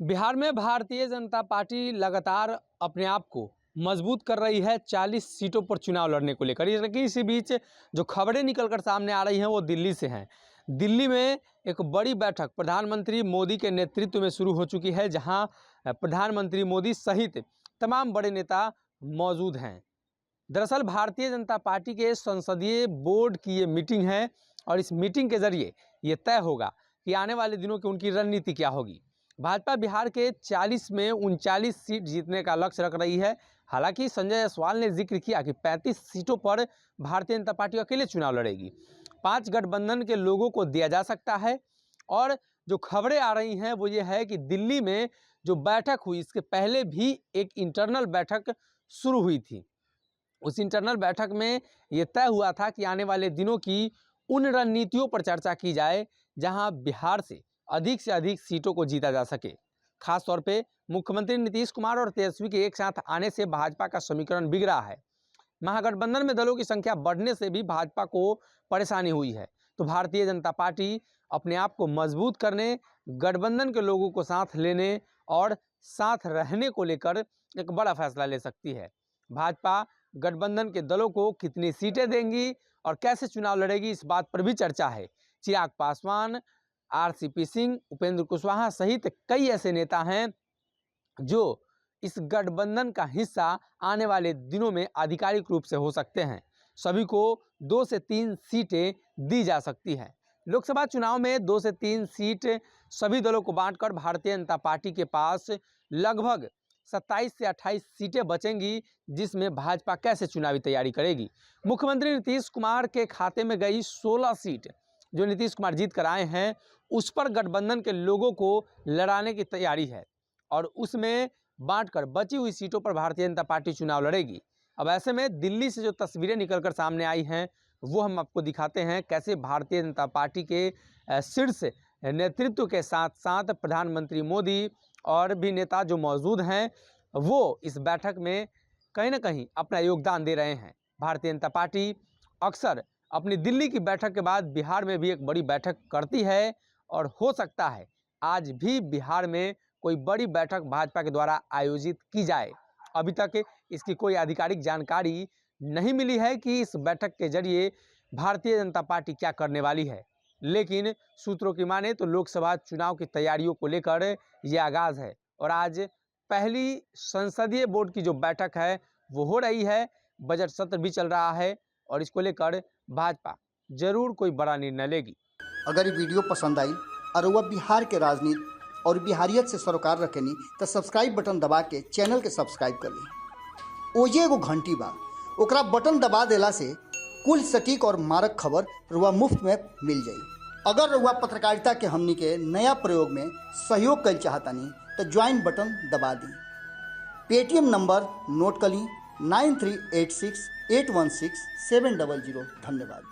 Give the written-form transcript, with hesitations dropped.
बिहार में भारतीय जनता पार्टी लगातार अपने आप को मजबूत कर रही है 40 सीटों पर चुनाव लड़ने को लेकर। लेकिन इसी बीच जो खबरें निकलकर सामने आ रही हैं वो दिल्ली से हैं। दिल्ली में एक बड़ी बैठक प्रधानमंत्री मोदी के नेतृत्व में शुरू हो चुकी है, जहां प्रधानमंत्री मोदी सहित तमाम बड़े नेता मौजूद हैं। दरअसल भारतीय जनता पार्टी के संसदीय बोर्ड की ये मीटिंग है और इस मीटिंग के जरिए ये तय होगा कि आने वाले दिनों की उनकी रणनीति क्या होगी। भाजपा बिहार के 40 में 39 सीट जीतने का लक्ष्य रख रही है। हालांकि संजय जायसवाल ने जिक्र किया कि 35 सीटों पर भारतीय जनता पार्टी अकेले चुनाव लड़ेगी। 5 गठबंधन के लोगों को दिया जा सकता है। और जो खबरें आ रही हैं वो ये है कि दिल्ली में जो बैठक हुई, इसके पहले भी एक इंटरनल बैठक शुरू हुई थी। उस इंटरनल बैठक में ये तय हुआ था कि आने वाले दिनों की उन रणनीतियों पर चर्चा की जाए जहां बिहार से अधिक सीटों को जीता जा सके। खास तौर पे मुख्यमंत्री नीतीश कुमार और तेजस्वी के एक साथ आने से भाजपा का समीकरण बिगड़ा है। महागठबंधन में दलों की संख्या बढ़ने से भी भाजपा को परेशानी हुई है। तो भारतीय जनता पार्टी अपने आप को मजबूत करने, गठबंधन के लोगों को साथ लेने और साथ रहने को लेकर एक बड़ा फैसला ले सकती है। भाजपा गठबंधन के दलों को कितनी सीटें देंगी और कैसे चुनाव लड़ेगी, इस बात पर भी चर्चा है। चिराग पासवान, आरसीपी सिंह, उपेंद्र कुशवाहा सहित कई ऐसे नेता हैं जो इस गठबंधन का हिस्सा आने वाले दिनों में आधिकारिक रूप से हो सकते हैं। सभी को 2 से 3 सीटें दी जा सकती हैं। लोकसभा चुनाव में 2 से 3 सीट सभी दलों को बांटकर भारतीय जनता पार्टी के पास लगभग 27 से 28 सीटें बचेंगी, जिसमें भाजपा कैसे चुनावी तैयारी करेगी। मुख्यमंत्री नीतीश कुमार के खाते में गई 16 सीट जो नीतीश कुमार जीत कर आए हैं, उस पर गठबंधन के लोगों को लड़ाने की तैयारी है और उसमें बांटकर बची हुई सीटों पर भारतीय जनता पार्टी चुनाव लड़ेगी। अब ऐसे में दिल्ली से जो तस्वीरें निकलकर सामने आई हैं वो हम आपको दिखाते हैं, कैसे भारतीय जनता पार्टी के शीर्ष नेतृत्व के साथ साथ प्रधानमंत्री मोदी और भी नेता जो मौजूद हैं वो इस बैठक में कहीं ना कहीं अपना योगदान दे रहे हैं। भारतीय जनता पार्टी अक्सर अपनी दिल्ली की बैठक के बाद बिहार में भी एक बड़ी बैठक करती है और हो सकता है आज भी बिहार में कोई बड़ी बैठक भाजपा के द्वारा आयोजित की जाए। अभी तक इसकी कोई आधिकारिक जानकारी नहीं मिली है कि इस बैठक के जरिए भारतीय जनता पार्टी क्या करने वाली है, लेकिन सूत्रों की माने तो लोकसभा चुनाव की तैयारियों को लेकर ये आगाज़ है और आज पहली संसदीय बोर्ड की जो बैठक है वो हो रही है। बजट सत्र भी चल रहा है और इसको लेकर भाजपा जरूर कोई बड़ा निर्णय लेगी। अगर ये वीडियो पसंद आई और वह बिहार के राजनीति और बिहारियत से सरोकार रखेनी तो सब्सक्राइब बटन दबा के चैनल के सब्सक्राइब कर ली। ओजे एगो घंटी बा, ओकरा बटन दबा देला से कुल सटीक और मारक खबर रुआ मुफ्त में मिल जाई। अगर रुआ पत्रकारिता के हमनी के नया प्रयोग में सहयोग कर चाहतानी तो ज्वाइन बटन दबा दी। पेटीएम नंबर नोट कर ली 9386816700। धन्यवाद।